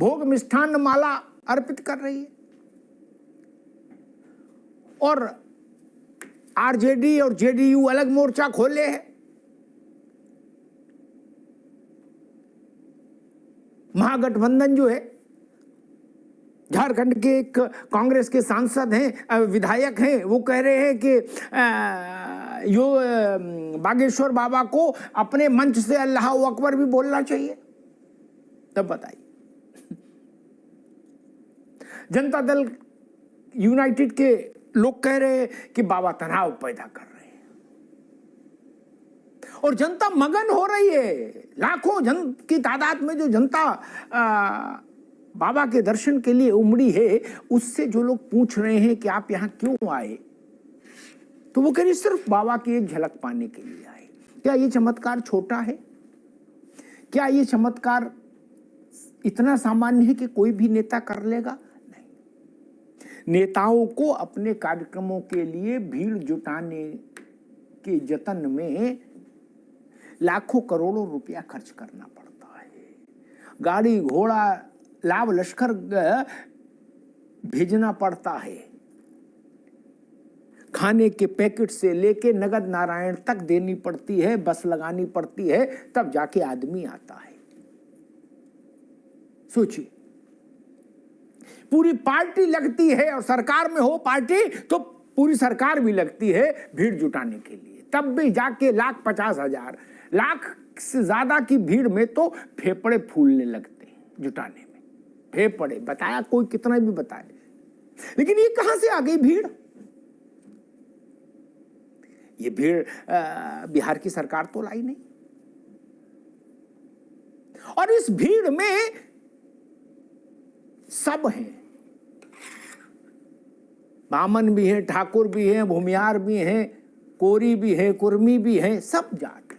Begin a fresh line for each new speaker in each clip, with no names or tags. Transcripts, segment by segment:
भोग मिष्ठान्न माला अर्पित कर रही है। और आरजेडी और जेडीयू अलग मोर्चा खोले हैं। महागठबंधन जो है, झारखंड के एक कांग्रेस के सांसद हैं, विधायक हैं, वो कह रहे हैं कि बागेश्वर बाबा को अपने मंच से अल्लाह अकबर भी बोलना चाहिए। तब बताइए, जनता दल यूनाइटेड के लोग कह रहे हैं कि बाबा तनाव पैदा कर रहे हैं और जनता मगन हो रही है। लाखों जन की तादाद में जो जनता बाबा के दर्शन के लिए उमड़ी है, उससे जो लोग पूछ रहे हैं कि आप यहां क्यों आए, तो वो कह रही सिर्फ बाबा की एक झलक पाने के लिए आए। क्या ये चमत्कार छोटा है? क्या ये चमत्कार इतना सामान्य है कि कोई भी नेता कर लेगा? नहीं। नेताओं को अपने कार्यक्रमों के लिए भीड़ जुटाने के जतन में लाखों करोड़ों रुपया खर्च करना पड़ता है। गाड़ी घोड़ा लाभ लश्कर भेजना पड़ता है। खाने के पैकेट से लेके नगद नारायण तक देनी पड़ती है, बस लगानी पड़ती है, तब जाके आदमी आता है। सोचिए, पूरी पार्टी लगती है और सरकार में हो पार्टी तो पूरी सरकार भी लगती है भीड़ जुटाने के लिए, तब भी जाके 1,50,000 लाख से ज्यादा की भीड़ में तो फेफड़े फूलने लगते हैं जुटाने में। फेफड़े बताया, कोई कितना भी बताए, लेकिन ये कहां से आ गई भीड़? ये भीड़ बिहार की सरकार तो लाई नहीं। और इस भीड़ में सब हैं, बामन भी हैं, ठाकुर भी हैं, भूमियार भी हैं, कोरी भी है, कुर्मी भी हैं, सब जाट।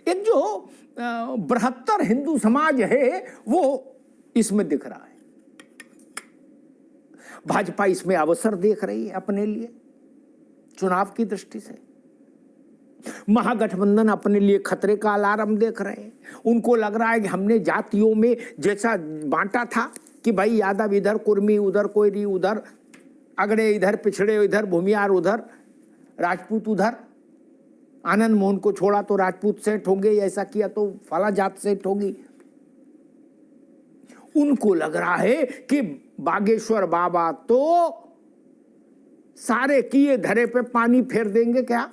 एक जो बृहत्तर हिंदू समाज है वो इसमें दिख रहा है। भाजपा इसमें अवसर देख रही है अपने लिए चुनाव की दृष्टि से। महागठबंधन अपने लिए खतरे का अलार्म देख रहे हैं। उनको लग रहा है कि हमने जातियों में जैसा बांटा था कि भाई यादव इधर, कुर्मी उधर, कोयरी उधर, अगड़े इधर, पिछड़े इधर, भूमियार उधर, राजपूत उधर, आनंद मोहन को छोड़ा तो राजपूत सेठ होंगे, ऐसा किया तो फला जात सेठ होगी। उनको लग रहा है कि बागेश्वर बाबा तो सारे किए धरे पे पानी फेर देंगे। क्या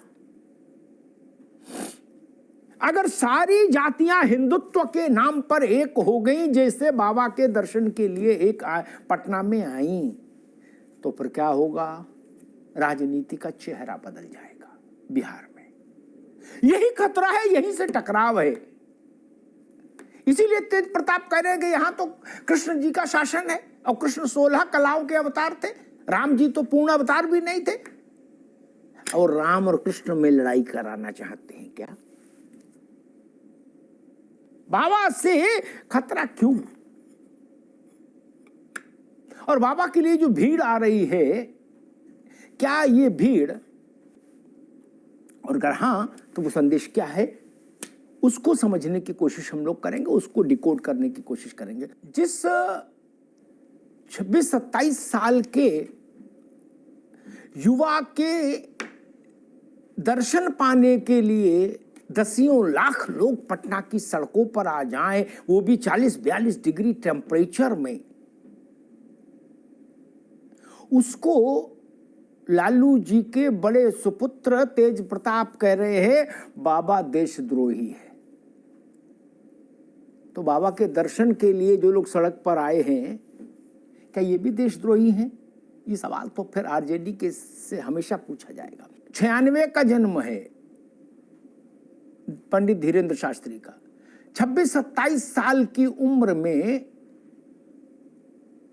अगर सारी जातियां हिंदुत्व के नाम पर एक हो गई, जैसे बाबा के दर्शन के लिए एक पटना में आई, तो फिर क्या होगा? राजनीति का चेहरा बदल जाएगा बिहार में। यही खतरा है, यहीं से टकराव है। इसीलिए तेज प्रताप कह रहे हैं कि यहां तो कृष्ण जी का शासन है, और कृष्ण 16 कलाओं के अवतार थे, राम जी तो पूर्ण अवतार भी नहीं थे, और राम और कृष्ण में लड़ाई कराना चाहते हैं क्या? बाबा से खतरा क्यों? और बाबा के लिए जो भीड़ आ रही है, क्या ये भीड़, और अगर हां तो वो संदेश क्या है, उसको समझने की कोशिश हम लोग करेंगे, उसको डिकोड करने की कोशिश करेंगे। जिस 26-27 साल के युवा के दर्शन पाने के लिए दसियों लाख लोग पटना की सड़कों पर आ जाएं, वो भी 40-42 डिग्री टेम्परेचर में, उसको लालू जी के बड़े सुपुत्र तेज प्रताप कह रहे हैं बाबा देशद्रोही है। तो बाबा के दर्शन के लिए जो लोग सड़क पर आए हैं, क्या ये भी देशद्रोही हैं? ये सवाल तो फिर आरजेडी के से हमेशा पूछा जाएगा। 96 का जन्म है पंडित धीरेन्द्र शास्त्री का। 26-27 साल की उम्र में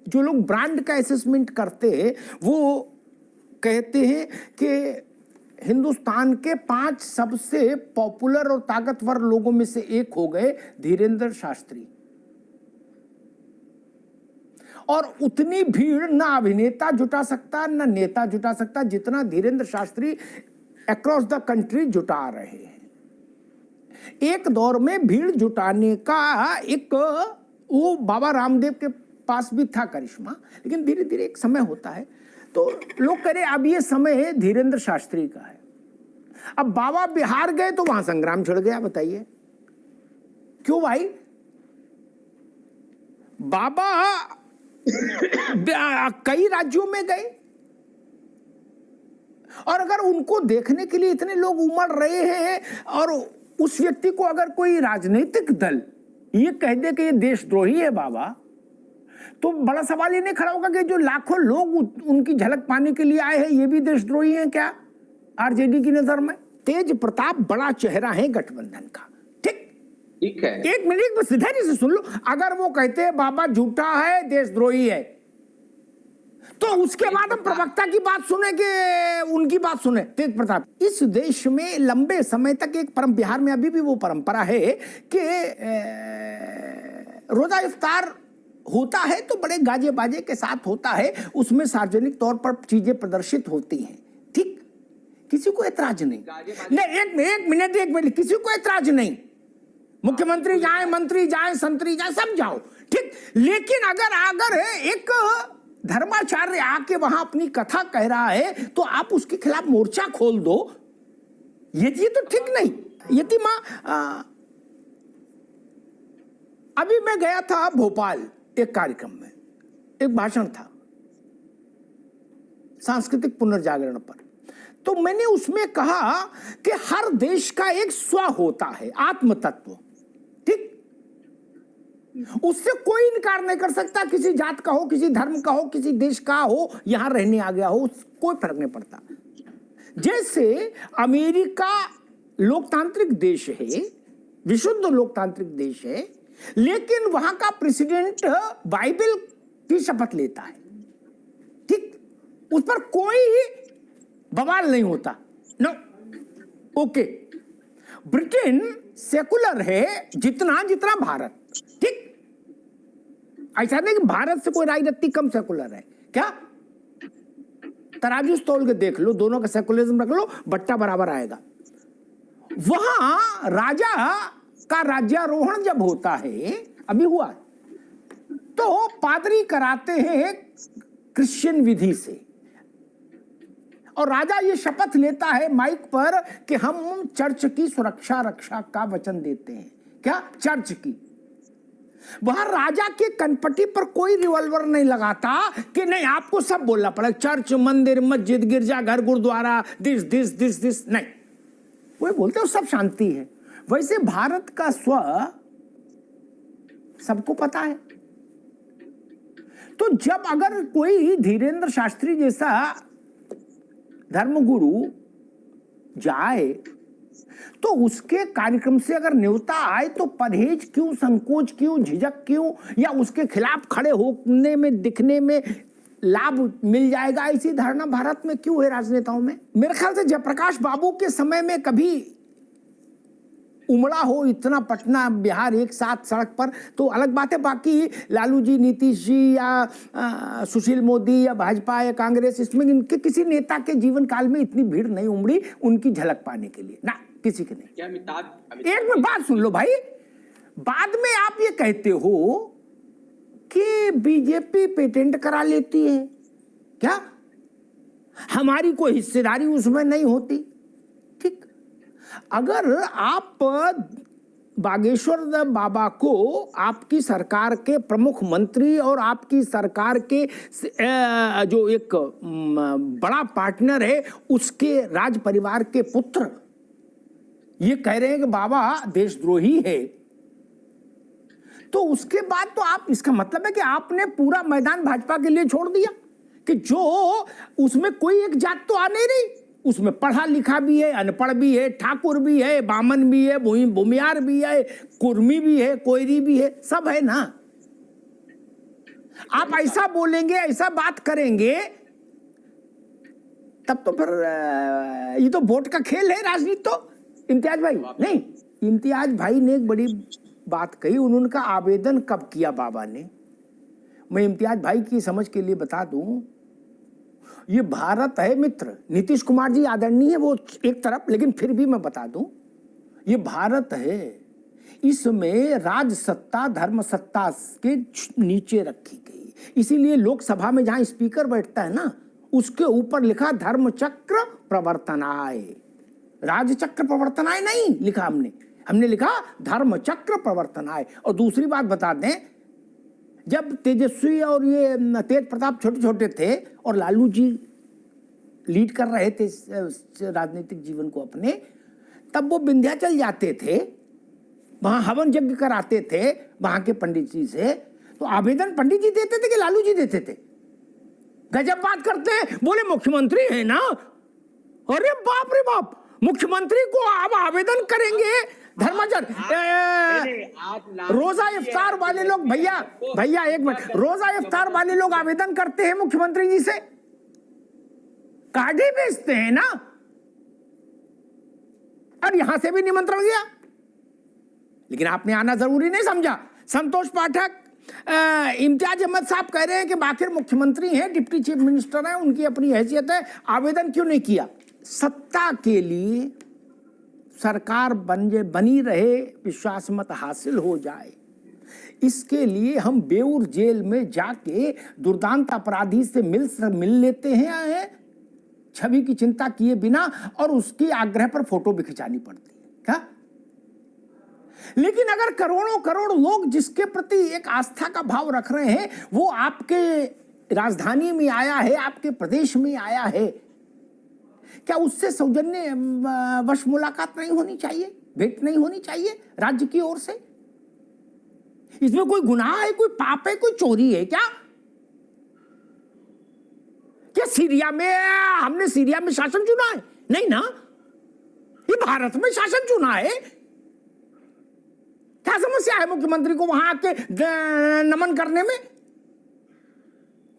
जो लोग ब्रांड का असेसमेंट करते हैं, वो कहते हैं कि हिंदुस्तान के 5 सबसे पॉपुलर और ताकतवर लोगों में से एक हो गए धीरेन्द्र शास्त्री। और उतनी भीड़ ना अभिनेता जुटा सकता, ना नेता जुटा सकता, जितना Dhirendra Shastri across the country जुटा रहे हैं। एक दौर में भीड़ जुटाने का एक वो बाबा रामदेव के पास भी था करिश्मा, लेकिन धीरे धीरे एक समय होता है तो लोग कह रहे अब ये समय धीरेन्द्र शास्त्री का है। अब बाबा बिहार गए तो वहां संग्राम छिड़ गया। बताइए क्यों भाई? बाबा कई राज्यों में गए और अगर उनको देखने के लिए इतने लोग उमड़ रहे हैं और उस व्यक्ति को अगर कोई राजनीतिक दल ये कह दे कि ये देशद्रोही है बाबा, तो बड़ा सवाल ये नहीं खड़ा होगा कि जो लाखों लोग उनकी झलक पाने के लिए आए हैं ये भी देशद्रोही हैं क्या आरजेडी की नजर में? तेज प्रताप बड़ा चेहरा है गठबंधन का, ठीक है। एक मिनट बस धैर्य से सुन लो। अगर वो कहते हैं बाबा झूठा है, देशद्रोही है, तो उसके बाद हम प्रवक्ता की बात सुने कि उनकी बात सुने? तेज प्रताप, इस देश में लंबे समय तक एक बिहार में अभी भी वो परंपरा है कि रोजा इफ्तार होता है तो बड़े गाजे बाजे के साथ होता है, उसमें सार्वजनिक तौर पर चीजें प्रदर्शित होती हैं, ठीक, किसी को ऐतराज नहीं। एक मिनट किसी को ऐतराज नहीं। मुख्यमंत्री जाए, मंत्री जाए, संतरी जाए, सब जाओ, ठीक। लेकिन अगर एक धर्माचार्य आके वहां अपनी कथा कह रहा है तो आप उसके खिलाफ मोर्चा खोल दो, ये तो ठीक नहीं। यति मां, अभी मैं गया था भोपाल एक कार्यक्रम में, एक भाषण था सांस्कृतिक पुनर्जागरण पर, तो मैंने उसमें कहा कि हर देश का एक स्व होता है, आत्म तत्व, ठीक, उससे कोई इनकार नहीं कर सकता। किसी जात का हो, किसी धर्म का हो, किसी देश का हो, यहां रहने आ गया हो, कोई फर्क नहीं पड़ता। जैसे अमेरिका लोकतांत्रिक देश है, विशुद्ध लोकतांत्रिक देश है, लेकिन वहां का प्रेसिडेंट बाइबल की शपथ लेता है, ठीक, उस पर कोई बवाल नहीं होता, नो, ओके। ब्रिटेन सेकुलर है जितना भारत, ठीक, ऐसा नहीं कि भारत से कोई राजनीति कम सेकुलर है क्या? तराजू तोल के देख लो, दोनों का सेकुलरिज्म रख लो, बट्टा बराबर आएगा। वहां राजा का राज्यारोहण जब होता है, अभी हुआ, तो पादरी कराते हैं क्रिश्चियन विधि से, और राजा ये शपथ लेता है माइक पर कि हम चर्च की सुरक्षा रक्षा का वचन देते हैं, क्या चर्च की। वहां राजा के कनपटी पर कोई रिवॉल्वर नहीं लगाता कि नहीं आपको सब बोलना पड़ेगा, चर्च, मंदिर, मस्जिद, गिरजाघर, गुरुद्वारा, दिस नहीं, वो बोलते हो सब शांति है। वैसे भारत का स्व सबको पता है। तो जब अगर कोई धीरेन्द्र शास्त्री जैसा धर्मगुरु जाए तो उसके कार्यक्रम से अगर न्योता आए तो परहेज क्यों, संकोच क्यों, झिझक क्यों, या उसके खिलाफ खड़े होने में, दिखने में लाभ मिल जाएगा, ऐसी धारणा भारत में क्यों है राजनेताओं में? मेरे ख्याल से जयप्रकाश बाबू के समय में कभी उमड़ा हो इतना पटना बिहार एक साथ सड़क पर तो अलग बात है। बाकी लालू जी, नीतीश जी या सुशील मोदी या भाजपा या कांग्रेस, इसमें इनके किसी नेता के जीवन काल में इतनी भीड़ नहीं उमड़ी उनकी झलक पाने के लिए, ना, किसी के नहीं। एक में बात सुन लो भाई, बाद में आप ये कहते हो कि बीजेपी पेटेंट करा लेती है, क्या हमारी कोई हिस्सेदारी उसमें नहीं होती, ठीक। अगर आप बागेश्वर बाबा को आपकी सरकार के प्रमुख मंत्री और आपकी सरकार के जो एक बड़ा पार्टनर है उसके राज परिवार के पुत्र ये कह रहे हैं कि बाबा देशद्रोही है, तो उसके बाद तो आप, इसका मतलब है कि आपने पूरा मैदान भाजपा के लिए छोड़ दिया कि जो उसमें कोई एक जात तो आ नहीं रही, उसमें पढ़ा लिखा भी है, अनपढ़ भी है, ठाकुर भी है, बामन भी है, भूमियार भी है, कुर्मी भी है, कोयरी भी है, सब है ना। आप ऐसा बोलेंगे, ऐसा बात करेंगे, तब तो फिर ये तो वोट का खेल है, राजनीति तो। इम्तियाज भाई नहीं, इम्तियाज भाई ने एक बड़ी बात कही, उनका आवेदन कब किया बाबा ने, मैं इम्तियाज भाई की समझ के लिए बता दूं, ये भारत है मित्र, नीतीश कुमार जी आदरणीय है वो एक तरफ, लेकिन फिर भी मैं बता दूं ये भारत है, इसमें राज सत्ता धर्म सत्ता के नीचे रखी गई। इसीलिए लोकसभा में जहां स्पीकर बैठता है ना, उसके ऊपर लिखा धर्म चक्र प्रवर्तनाय, राज चक्र प्रवर्तनाय नहीं लिखा हमने लिखा धर्म चक्र प्रवर्तनाय। और दूसरी बात बता दें, जब तेजस्वी और ये तेज प्रताप छोटे छोटे थे और लालू जी लीड कर रहे थे राजनीतिक जीवन को अपने, तब वो विंध्याचल जाते थे, वहां हवन यज्ञ कराते थे वहां के पंडित जी से। तो आवेदन पंडित जी देते थे कि लालू जी देते थे? गजब बात करते हैं, बोले मुख्यमंत्री है ना। अरे बाप रे बाप, मुख्यमंत्री को आप आवेदन करेंगे? धर्माचर रोजा इफ्तार वाले लोग, भैया एक मिनट, रोजा इफ्तार वाले लोग आवेदन करते हैं मुख्यमंत्री जी से, कार्डे भेजते हैं ना। और यहां से भी निमंत्रण गया, लेकिन आपने आना जरूरी नहीं समझा। संतोष पाठक, इम्तियाज अहमद साहब कह रहे हैं कि आखिर मुख्यमंत्री हैं, डिप्टी चीफ मिनिस्टर हैं, उनकी अपनी हैसियत है, आवेदन क्यों नहीं किया? सत्ता के लिए सरकार बनी रहे, विश्वास मत हासिल हो जाए, इसके लिए हम बेऊर जेल में जाके दुर्दांत अपराधी से मिल लेते हैं, छवि की चिंता किए बिना, और उसके आग्रह पर फोटो भी खिंचानी पड़ती है क्या? लेकिन अगर करोड़ों करोड़ लोग जिसके प्रति एक आस्था का भाव रख रहे हैं, वो आपके राजधानी में आया है, आपके प्रदेश में आया है, क्या उससे सौजन्य वश मुलाकात नहीं होनी चाहिए, भेंट नहीं होनी चाहिए राज्य की ओर से? इसमें कोई गुनाह है, कोई पाप है, कोई चोरी है क्या? क्या सीरिया में हमने सीरिया में शासन चुना है? नहीं ना, ये भारत में शासन चुना है। क्या समस्या है मुख्यमंत्री को वहां आके नमन करने में?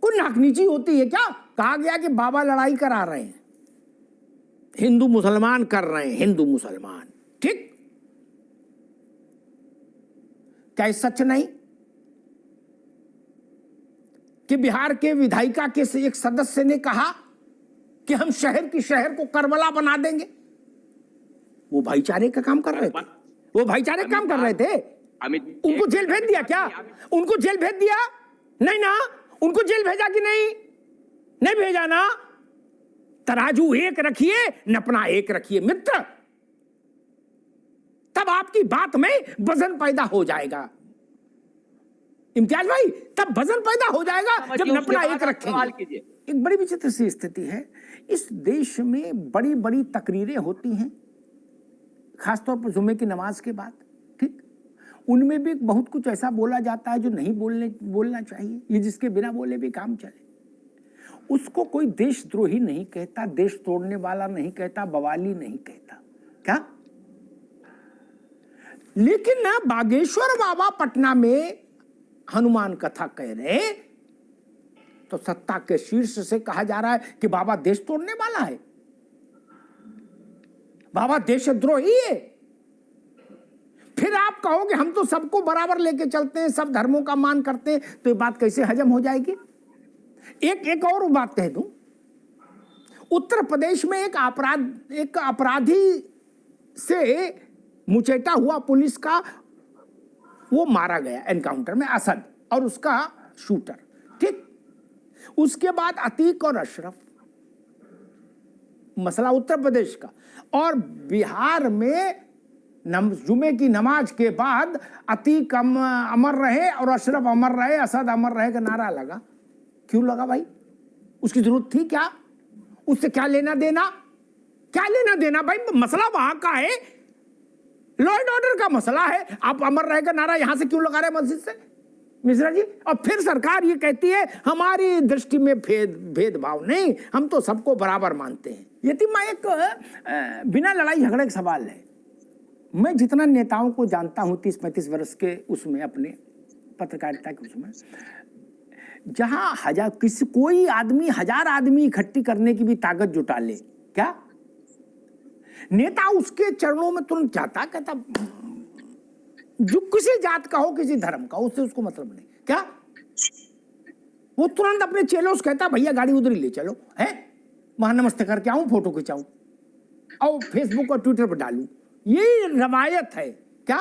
कोई नाकनीची होती है क्या? कहा गया कि बाबा लड़ाई करा रहे हैं, हिंदू मुसलमान कर रहे हैं, हिंदू मुसलमान, ठीक? क्या ये सच नहीं कि बिहार के विधायिका के एक सदस्य ने कहा कि हम शहर को करबला बना देंगे? वो भाईचारे का काम कर रहे थे, वो भाईचारे का काम कर रहे थे। उनको जेल भेज दिया क्या? उनको जेल भेज दिया? नहीं ना, उनको जेल भेजा कि नहीं भेजा ना। तराजू एक रखिए, नपना एक रखिए मित्र, तब आपकी बात में वजन पैदा हो जाएगा। इम्तियाज भाई, तब वजन पैदा हो जाएगा जब नपना एक रखेंगे। एक बड़ी विचित्र सी स्थिति है इस देश में, बड़ी बड़ी तकरीरें होती हैं, खासतौर पर जुम्मे की नमाज के बाद, ठीक? उनमें भी बहुत कुछ ऐसा बोला जाता है जो नहीं बोलना चाहिए। ये जिसके बिना बोले भी काम चले, उसको कोई देशद्रोही नहीं कहता, देश तोड़ने वाला नहीं कहता, बवाली नहीं कहता, क्या? लेकिन ना, बागेश्वर बाबा पटना में हनुमान कथा कह रहे, तो सत्ता के शीर्ष से कहा जा रहा है कि बाबा देश तोड़ने वाला है, बाबा देशद्रोही है। फिर आप कहोगे हम तो सबको बराबर लेके चलते हैं, सब धर्मों का मान करते हैं, तो ये बात कैसे हजम हो जाएगी? एक और बात कह दूं, उत्तर प्रदेश में एक अपराधी से मुचेटा हुआ पुलिस का, वो मारा गया एनकाउंटर में, असद और उसका शूटर, ठीक? उसके बाद अतीक और अशरफ, मसला उत्तर प्रदेश का। और बिहार में जुमे की नमाज के बाद अतीक अमर रहे और अशरफ अमर रहे, असद अमर रहे का नारा लगा। क्यों लगा भाई? उसकी जरूरत थी क्या? उससे क्या लेना देना? क्या लेना देना भाई? मसला वहां का है, लॉ एंड ऑर्डर का मसला है। आप अमर रहे का नारा यहां से क्यों लगा रहे मस्जिद से, मिश्रा जी? और फिर सरकार ये कहती है हमारी दृष्टि में भेदभाव नहीं, हम तो सबको बराबर मानते हैं। यतीमा एक बिना लड़ाई झगड़े का सवाल है। मैं जितना नेताओं को जानता हूं 30-35 वर्ष के उसमें, अपने पत्रकारिता के उसमें, जहां कोई आदमी 1000 आदमी इकट्ठी करने की भी ताकत जुटा ले, क्या नेता उसके चरणों में तुरंत जाता, कहता जो किसी जात का हो, किसी धर्म का, उससे उसको मतलब नहीं, क्या? वो तुरंत अपने चेलों से कहता भैया गाड़ी उधर ही ले चलो, है वहां नमस्ते करके आऊं, फोटो खिंचाऊं और फेसबुक और ट्विटर पर डालूं, यही रवायत है। क्या